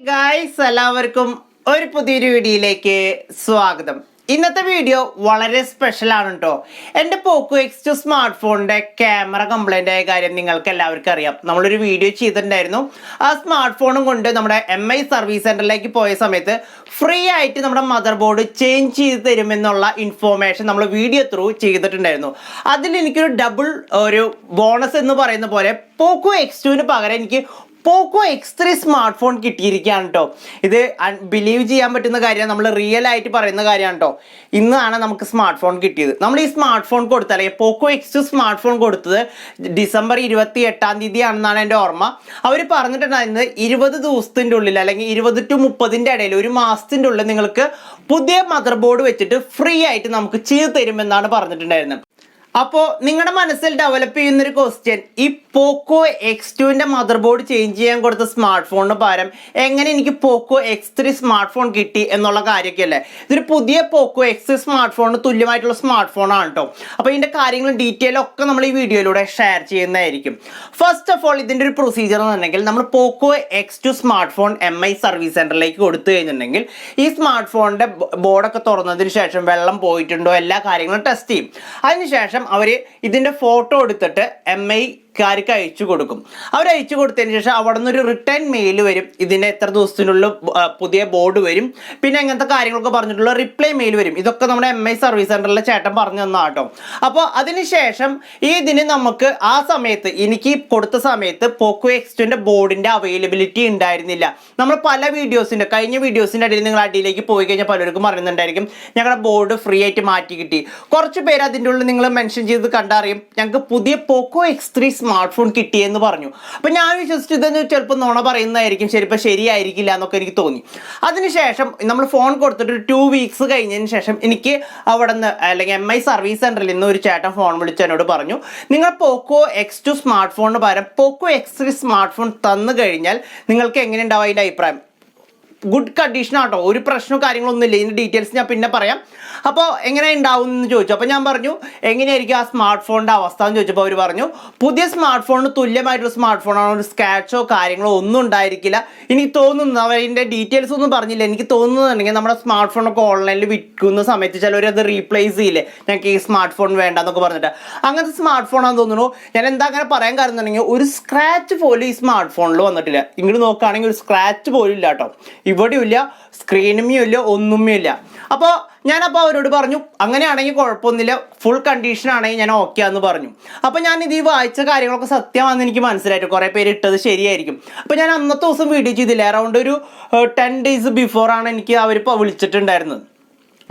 Guys എല്ലാവർക്കും ഒരു പുതിയൊരു വീഡിയോയിലേക്ക് സ്വാഗതം. ഇന്നത്തെ വീഡിയോ വളരെ സ്പെഷ്യൽ ആണ് കേട്ടോ. എൻ്റെ പോക്കോ X2 സ്മാർട്ട് ഫോണിൻ്റെ ക്യാമറ കംപ്ലൈൻ്റ് ആയ കാര്യം നിങ്ങൾക്ക് എല്ലാവർക്കും അറിയാം. നമ്മളൊരു വീഡിയോ ചെയ്തിട്ടുണ്ടായിരുന്നു. ആ സ്മാർട്ട് ഫോണും കൊണ്ട് നമ്മുടെ MI സർവീസ് സെൻറ്ററിലേക്ക് പോയ സമയത്ത് ഫ്രീ ആയിട്ട് നമ്മുടെ മദർ ബോർഡ് ചേഞ്ച് ചെയ്ത് തരുമെന്നുള്ള ഇൻഫോർമേഷൻ നമ്മൾ വീഡിയോ ത്രൂ ചെയ്തിട്ടുണ്ടായിരുന്നു. അതിൽ എനിക്കൊരു ഡബിൾ ഒരു ബോണസ് എന്ന് പറയുന്ന പോലെ പോക്കോ X2ന് പകരം എനിക്ക് പോക്കോ X3 സ്മാർട്ട് ഫോൺ കിട്ടിയിരിക്കുകയാണ് കേട്ടോ. ഇത് ബിലീവ് ചെയ്യാൻ പറ്റുന്ന കാര്യമാണ്, നമ്മൾ റിയൽ ആയിട്ട് പറയുന്ന കാര്യമാണ് കേട്ടോ. ഇന്നാണ് നമുക്ക് സ്മാർട്ട് ഫോൺ കിട്ടിയത്. നമ്മൾ ഈ സ്മാർട്ട് ഫോൺ കൊടുത്തത്, അല്ലെങ്കിൽ പോക്കോ X2 സ്മാർട്ട് ഫോൺ കൊടുത്തത് ഡിസംബർ 28 ആണെന്നാണ് എൻ്റെ ഓർമ്മ. അവർ പറഞ്ഞിട്ടുണ്ടായിരുന്നത് 20 ദിവസത്തിൻ്റെ ഉള്ളിൽ അല്ലെങ്കിൽ 20 to 30 ഇടയിൽ, ഒരു മാസത്തിൻ്റെ ഉള്ളിൽ നിങ്ങൾക്ക് പുതിയ മദർ ബോർഡ് വെച്ചിട്ട് ഫ്രീ ആയിട്ട് നമുക്ക് ചെയ്ത് തരുമെന്നാണ് പറഞ്ഞിട്ടുണ്ടായിരുന്നത്. അപ്പോൾ നിങ്ങളുടെ മനസ്സിൽ ഡെവലപ്പ് ചെയ്യുന്നൊരു ക്വസ്റ്റ്യൻ, ഈ പോക്കോ X2ൻ്റെ മദർ ബോർഡ് ചേഞ്ച് ചെയ്യാൻ കൊടുത്ത സ്മാർട്ട് ഫോണിന് പകരം എങ്ങനെ എനിക്ക് പോക്കോ X3 സ്മാർട്ട് ഫോൺ കിട്ടി എന്നുള്ള കാര്യമൊക്കെ അല്ലേ. ഇതൊരു പുതിയ പോക്കോ X3 സ്മാർട്ട് ഫോണിന് തുല്യമായിട്ടുള്ള സ്മാർട്ട് ഫോണാണ് കേട്ടോ. അപ്പോൾ ഇതിൻ്റെ കാര്യങ്ങളും ഡീറ്റെയിലും ഒക്കെ നമ്മൾ ഈ വീഡിയോയിലൂടെ ഷെയർ ചെയ്യുന്നതായിരിക്കും. ഫസ്റ്റ് ഓഫ് ഓൾ ഇതിൻ്റെ ഒരു പ്രൊസീജിയർ എന്നുണ്ടെങ്കിൽ, നമ്മൾ Poco X2 smartphone MI service സെൻറ്ററിലേക്ക് കൊടുത്തു കഴിഞ്ഞിട്ടുണ്ടെങ്കിൽ ഈ സ്മാർട്ട് ഫോണിൻ്റെ ബോർഡൊക്കെ തുറന്നതിന് ശേഷം വെള്ളം പോയിട്ടുണ്ടോ എല്ലാ കാര്യങ്ങളും ടെസ്റ്റ് ചെയ്യും. അതിനുശേഷം അവർ ഇതിൻ്റെ ഫോട്ടോ എടുത്തിട്ട് MIക്കാർക്ക് അയച്ചു കൊടുക്കും. അവർ അയച്ചു കൊടുത്തതിന് ശേഷം അവിടെ നിന്നൊരു റിട്ടേൺ മെയിൽ വരും. ഇതിൻ്റെ എത്ര ദിവസത്തിനുള്ളിൽ പുതിയ ബോർഡ് വരും, പിന്നെ അങ്ങനത്തെ കാര്യങ്ങളൊക്കെ പറഞ്ഞിട്ടുള്ള റിപ്ലൈ മെയിൽ വരും. ഇതൊക്കെ നമ്മുടെ MI സർവീസ് സെൻറ്ററിലെ ചേട്ടൻ പറഞ്ഞു തന്നാ കേട്ടോ. അപ്പോൾ അതിനുശേഷം ഇതിന് നമുക്ക് ആ സമയത്ത് എനിക്ക് കൊടുത്ത സമയത്ത് പോക്കോ X2ൻ്റെ ബോർഡിൻ്റെ അവൈലബിലിറ്റി ഉണ്ടായിരുന്നില്ല. നമ്മൾ പല വീഡിയോസിൻ്റെ കഴിഞ്ഞ വീഡിയോസിൻ്റെ അടിയിൽ നിങ്ങൾ അടിയിലേക്ക് പോയി കഴിഞ്ഞാൽ പലർക്കും അറിയുന്നുണ്ടായിരിക്കും ഞങ്ങളുടെ ബോർഡ് ഫ്രീ ആയിട്ട് മാറ്റി കിട്ടി. കുറച്ച് പേര് അതിൻ്റെ ഉള്ളിൽ നിങ്ങൾ മെൻഷൻ ചെയ്ത് കണ്ടറിയും ഞങ്ങൾക്ക് പുതിയ പോക്കോ X3 സ്മാർട്ട് ഫോൺ കിട്ടിയെന്ന് പറഞ്ഞു. അപ്പോൾ ഞാൻ വിശ്വസിച്ചു ഇതെന്ന് ചിലപ്പോൾ നുണ പറയുന്നതായിരിക്കും, ചിലപ്പോൾ ശരിയായിരിക്കില്ല എന്നൊക്കെ എനിക്ക് തോന്നി. അതിനുശേഷം നമ്മൾ ഫോൺ കൊടുത്തിട്ട് 2 weeks കഴിഞ്ഞതിന് ശേഷം എനിക്ക് അവിടെ നിന്ന് അല്ലെങ്കിൽ MI സർവീസ് സെൻറ്ററിൽ നിന്ന് ഒരു ചേട്ടൻ ഫോൺ വിളിച്ച് എന്നോട് പറഞ്ഞു, നിങ്ങൾ പോക്കോ X2 സ്മാർട്ട് ഫോണിന് പകരം പോക്കോ X3 സ്മാർട്ട് ഫോൺ തന്നു കഴിഞ്ഞാൽ നിങ്ങൾക്ക് എങ്ങനെ ഉണ്ടാവും അതിൻ്റെ അഭിപ്രായം. ഗുഡ് കണ്ടീഷൻ ആട്ടോ, ഒരു പ്രശ്നവും കാര്യങ്ങളൊന്നുമില്ല. ഇതിൻ്റെ ഡീറ്റെയിൽസ് ഞാൻ പിന്നെ പറയാം. അപ്പോൾ എങ്ങനെ ഉണ്ടാവും എന്ന് ചോദിച്ചു. അപ്പോൾ ഞാൻ പറഞ്ഞു എങ്ങനെയായിരിക്കും ആ സ്മാർട്ട് ഫോണിൻ്റെ അവസ്ഥ എന്ന് ചോദിച്ചപ്പോൾ അവർ പറഞ്ഞു പുതിയ സ്മാർട്ട് ഫോണിന് തുല്യമായിട്ടുള്ള സ്മാർട്ട് ഫോണാണ്, ഒരു സ്ക്രാച്ചോ കാര്യങ്ങളോ ഒന്നും ഉണ്ടായിരിക്കില്ല. എനിക്ക് തോന്നുന്നു അവരുടെ ഡീറ്റെയിൽസ് ഒന്നും പറഞ്ഞില്ല. എനിക്ക് തോന്നുന്നുണ്ടെങ്കിൽ നമ്മുടെ സ്മാർട്ട് ഫോണൊക്കെ ഓൺലൈനിൽ വിൽക്കുന്ന സമയത്ത് ചിലവർ അത് റീപ്ലേസ് ചെയ്യില്ലേ, ഞങ്ങൾക്ക് ഈ സ്മാർട്ട് ഫോൺ വേണ്ട എന്നൊക്കെ പറഞ്ഞിട്ട്. അങ്ങനത്തെ സ്മാർട്ട് ഫോണാണെന്ന് തോന്നുന്നു. ഞാൻ എന്താ അങ്ങനെ പറയാൻ കാരണം എന്നുണ്ടെങ്കിൽ ഒരു സ്ക്രാച്ച് പോലും ഈ സ്മാർട്ട് ഫോണിൽ വന്നിട്ടില്ല. ഇങ്ങോട്ട് നോക്കുകയാണെങ്കിൽ ഒരു സ്ക്രാച്ച് പോലും ഇല്ല കേട്ടോ. ഇവിടെയും ഇല്ല, സ്ക്രീനുമേ ഇല്ല, ഒന്നുമേ ഇല്ല. അപ്പോൾ ഞാനപ്പോൾ അവരോട് പറഞ്ഞു അങ്ങനെയാണെങ്കിൽ കുഴപ്പമൊന്നുമില്ല, ഫുൾ കണ്ടീഷൻ ആണെങ്കിൽ ഞാൻ ഓക്കെ ആണെന്ന് പറഞ്ഞു. അപ്പോൾ ഞാൻ ഇത് ഈ വായിച്ച കാര്യങ്ങളൊക്കെ സത്യമാണെന്ന് എനിക്ക് മനസ്സിലായിട്ട് കുറേ പേര് ഇട്ടത് ശരിയായിരിക്കും. അപ്പോൾ ഞാൻ അന്നത്തെ ദിവസം വീഡിയോ ചെയ്തില്ല, അറൗണ്ട് ഒരു 10 days ബിഫോറാണ് എനിക്ക് അവരിപ്പോൾ വിളിച്ചിട്ടുണ്ടായിരുന്നത്.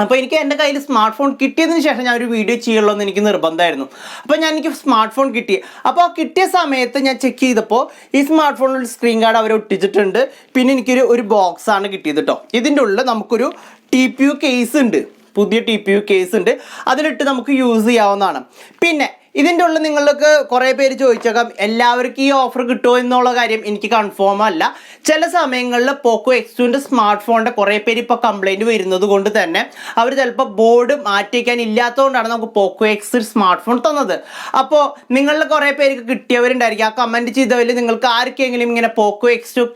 അപ്പോൾ എനിക്ക് എൻ്റെ കയ്യിൽ സ്മാർട്ട് ഫോൺ കിട്ടിയതിന് ശേഷം ഞാൻ ഒരു വീഡിയോ ചെയ്യുള്ളൂ എന്ന് എനിക്ക് നിർബന്ധമായിരുന്നു. അപ്പോൾ എനിക്ക് സ്മാർട്ട് ഫോൺ കിട്ടി. അപ്പോൾ കിട്ടിയ സമയത്ത് ഞാൻ ചെക്ക് ചെയ്തപ്പോൾ ഈ സ്മാർട്ട് ഫോണിൽ സ്ക്രീൻ ഗാർഡ് അവർ ഒട്ടിച്ചിട്ടുണ്ട്. പിന്നെ എനിക്കൊരു ബോക്സാണ് കിട്ടിയത് കേട്ടോ. ഇതിൻ്റെ ഉള്ളിൽ നമുക്കൊരു TPU കേസ് ഉണ്ട്, പുതിയ TPU കേസ് ഉണ്ട്, അതിലിട്ട് നമുക്ക് യൂസ് ചെയ്യാവുന്നതാണ്. പിന്നെ ഇതിൻ്റെ ഉള്ളിൽ നിങ്ങൾക്ക് കുറേ പേര് ചോദിച്ചേക്കാം എല്ലാവർക്കും ഈ ഓഫർ കിട്ടുമോ എന്നുള്ള കാര്യം എനിക്ക് കൺഫേം അല്ല. ചില സമയങ്ങളിൽ പോക്കോ X2ൻ്റെ സ്മാർട്ട് ഫോണിൻ്റെ കുറേ പേര് ഇപ്പോൾ കംപ്ലൈൻറ്റ് വരുന്നത് കൊണ്ട് തന്നെ അവർ ചിലപ്പോൾ ബോർഡ് മാറ്റിക്കാൻ ഇല്ലാത്തതുകൊണ്ടാണ് നമുക്ക് പോക്കോ X3 സ്മാർട്ട് ഫോൺ തന്നത്. അപ്പോൾ നിങ്ങളിൽ കുറേ പേർക്ക് കിട്ടിയവരുണ്ടായിരിക്കും. ആ കമൻറ്റ് ചെയ്തവരിൽ നിങ്ങൾക്ക് ആർക്കെങ്കിലും ഇങ്ങനെ പോക്കോ X2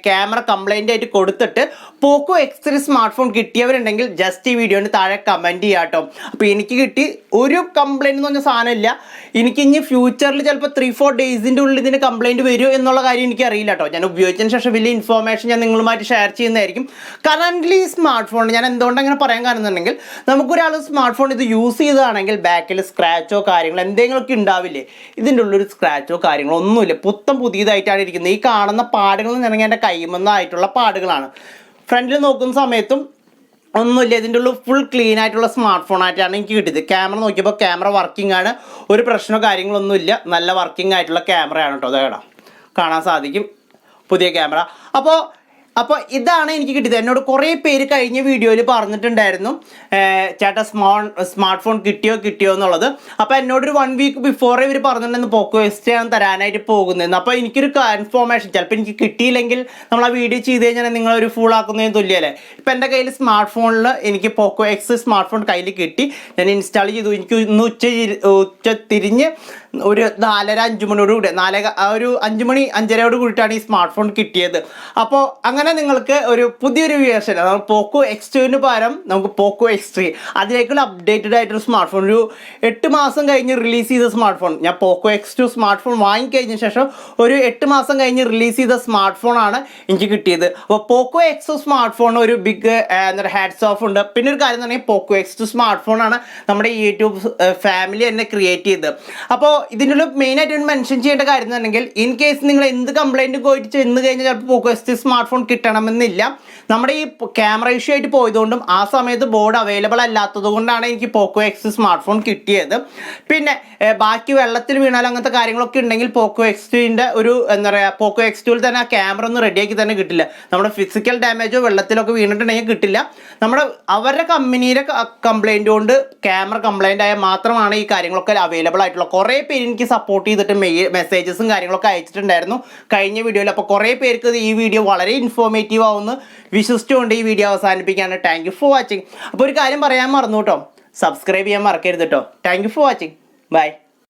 ക്യാമറ കംപ്ലൈൻ്റ് ആയിട്ട് കൊടുത്തിട്ട് പോക്കോ X3 സ്മാർട്ട് ഫോൺ കിട്ടിയവരുണ്ടെങ്കിൽ ജസ്റ്റ് ഈ വീഡിയോന് താഴെ കമൻറ്റ് ചെയ്യാം കേട്ടോ. അപ്പോൾ എനിക്ക് കിട്ടി, ഒരു കംപ്ലൈൻറ്റ് എന്ന് പറഞ്ഞ സാധനമില്ല. എനിക്ക് ഇനി ഫ്യൂച്ചറിൽ ചിലപ്പോൾ 3-4 days ഉള്ളിൽ ഇതിന് കംപ്ലൈൻറ്റ് വരുമോ എന്നുള്ള കാര്യം എനിക്ക് അറിയില്ല കേട്ടോ. ഞാൻ ഉപയോഗിച്ചതിന് ശേഷം വലിയ ഇൻഫോർമേഷൻ ഞാൻ നിങ്ങളുമായിട്ട് ഷെയർ ചെയ്യുന്നതായിരിക്കും. കറൻ്റ്ലി ഈ സ്മാർട്ട് ഫോൺ ഞാൻ എന്തുകൊണ്ട് അങ്ങനെ പറയാൻ കാണുന്നുണ്ടെങ്കിൽ, നമുക്കൊരാൾ സ്മാർട്ട് ഫോൺ ഇത് യൂസ് ചെയ്തതാണെങ്കിൽ ബാക്കിൽ സ്ക്രാച്ചോ കാര്യങ്ങളോ എന്തെങ്കിലുമൊക്കെ ഉണ്ടാവില്ലേ, ഇതിൻ്റെ ഉള്ളൊരു സ്ക്രാച്ചോ കാര്യങ്ങളോ ഒന്നുമില്ല. പുതിയതായിട്ടാണ് ഇരിക്കുന്നത്. ഈ കാണുന്ന പാടുകൾ എന്ന് പറഞ്ഞാൽ എൻ്റെ കൈമന്നായിട്ടുള്ള പാടുകളാണ്. ഫ്രണ്ടിൽ നോക്കുന്ന സമയത്തും ഒന്നുമില്ല. ഇതിൻ്റെ ഉള്ളിൽ ഫുൾ ക്ലീൻ ആയിട്ടുള്ള സ്മാർട്ട് ഫോണായിട്ടാണ് എനിക്ക് കിട്ടിയത്. ക്യാമറ നോക്കിയപ്പോൾ ക്യാമറ വർക്കിംഗ് ആണ്, ഒരു പ്രശ്നമോ കാര്യങ്ങളൊന്നുമില്ല. നല്ല വർക്കിംഗ് ആയിട്ടുള്ള ക്യാമറയാണ് കേട്ടോ. അതേടാ കാണാൻ സാധിക്കും, പുതിയ ക്യാമറ. അപ്പോൾ ഇതാണ് എനിക്ക് കിട്ടിയത്. എന്നോട് കുറേ പേര് കഴിഞ്ഞ വീഡിയോയിൽ പറഞ്ഞിട്ടുണ്ടായിരുന്നു ചേട്ടാ സ്മാർട്ട് ഫോൺ കിട്ടിയോ എന്നുള്ളത്. അപ്പോൾ എന്നോടൊരു 1 week ബിഫോർ ഇവർ പറഞ്ഞിട്ടുണ്ടെന്ന് പോക്കോ X3 ആണ് തരാനായിട്ട് പോകുന്നതെന്ന്. അപ്പോൾ എനിക്കൊരു കൺഫോർമേഷൻ, ചിലപ്പോൾ എനിക്ക് കിട്ടിയില്ലെങ്കിൽ നമ്മൾ ആ വീഡിയോ ചെയ്ത് കഴിഞ്ഞാൽ നിങ്ങളൊരു ഫുൾ ആക്കുന്നതിന് തുല്യമല്ലേ. ഇപ്പോൾ എൻ്റെ കയ്യിൽ സ്മാർട്ട് ഫോണിൽ എനിക്ക് പോക്കോ X സ്മാർട്ട് ഫോൺ കയ്യിൽ കിട്ടി. ഞാൻ ഇൻസ്റ്റാൾ ചെയ്തു. എനിക്ക് ഇന്ന് ഉച്ച തിരിഞ്ഞ് ഒരു 4:30-5 മണിയോട് കൂടി, ഒരു 5 മണി 5:30 കൂടിയിട്ടാണ് ഈ സ്മാർട്ട് ഫോൺ കിട്ടിയത്. അപ്പോൾ അങ്ങനെ അങ്ങനെ നിങ്ങൾക്ക് ഒരു പുതിയൊരു വേർഷൻ അതായത് പോക്കോ X2 പകരം നമുക്ക് പോക്കോ X3 അതിലേക്കുള്ള അപ്ഡേറ്റഡ് ആയിട്ടൊരു സ്മാർട്ട് ഫോൺ ഒരു 8 മാസം കഴിഞ്ഞ് റിലീസ് ചെയ്ത സ്മാർട്ട് ഫോൺ. ഞാൻ പോക്കോ X2 സ്മാർട്ട് ഫോൺ വാങ്ങിക്കഴിഞ്ഞ ശേഷം ഒരു 8 മാസം കഴിഞ്ഞ് റിലീസ് ചെയ്ത സ്മാർട്ട് ഫോണാണ് എനിക്ക് കിട്ടിയത്. അപ്പോൾ പോക്കോ X2 സ്മാർട്ട് ഫോൺ ഒരു ബിഗ് ഹാറ്റ്സ് ഓഫ് ഉണ്ട്. പിന്നെ ഒരു കാര്യം എന്ന് പറഞ്ഞാൽ പോക്കോ X2 സ്മാർട്ട് ഫോണാണ് നമ്മുടെ യൂട്യൂബ് ഫാമിലി തന്നെ ക്രിയേറ്റ് ചെയ്തത്. അപ്പോൾ ഇതിനുള്ള മെയിനായിട്ട് മെൻഷൻ ചെയ്യേണ്ട കാര്യം എന്ന് പറഞ്ഞെങ്കിൽ ഇൻ കേസ് നിങ്ങൾ എന്ത് കംപ്ലൈൻറ്റ് പോയിട്ട് ചെന്ന് കഴിഞ്ഞാൽ ചിലപ്പോൾ പോക്കോ X2 സ്മാർട്ട് ഫോൺ കിട്ടണമെന്നില്ല. നമ്മുടെ ഈ ക്യാമറ ഇഷ്യൂ ആയിട്ട് പോയതുകൊണ്ടും ആ സമയത്ത് ബോർഡ് അവൈലബിൾ അല്ലാത്തത് കൊണ്ടാണ് എനിക്ക് പോക്കോ X2 സ്മാർട്ട് ഫോൺ കിട്ടിയത്. പിന്നെ ബാക്കി വെള്ളത്തിൽ വീണാൽ അങ്ങനത്തെ കാര്യങ്ങളൊക്കെ ഉണ്ടെങ്കിൽ പോക്കോ X2ൻ്റെ ഒരു എന്താ പറയുക പോക്കോ X2ൽ തന്നെ ആ ക്യാമറ ഒന്ന് റെഡിയാക്കി തന്നെ കിട്ടില്ല. നമ്മുടെ ഫിസിക്കൽ ഡാമേജോ വെള്ളത്തിലൊക്കെ വീണിട്ടുണ്ടെങ്കിൽ കിട്ടില്ല. അവരുടെ കമ്പനിയുടെ കംപ്ലൈൻറ്റ് കൊണ്ട് ക്യാമറ കംപ്ലൈൻ്റ് ആയാൽ മാത്രമാണ് ഈ കാര്യങ്ങളൊക്കെ അവൈലബിൾ ആയിട്ടുള്ളത്. കുറേ പേര് എനിക്ക് സപ്പോർട്ട് ചെയ്തിട്ട് മെസ്സേജസും കാര്യങ്ങളൊക്കെ അയച്ചിട്ടുണ്ടായിരുന്നു കഴിഞ്ഞ വീഡിയോയിൽ. അപ്പോൾ കുറേ പേർക്ക് ഈ വീഡിയോ വളരെ ഇൻഫോർമേറ്റീവ് ആവുമെന്ന് വിശ്വസിച്ചുകൊണ്ട് ഈ വീഡിയോ അവസാനിപ്പിക്കുകയാണ്. Thank you for watching. അപ്പോൾ ഒരു കാര്യം പറയാൻ മറന്നു കേട്ടോ, സബ്സ്ക്രൈബ് ചെയ്യാൻ മറക്കരുത് കേട്ടോ. Thank you for watching. By.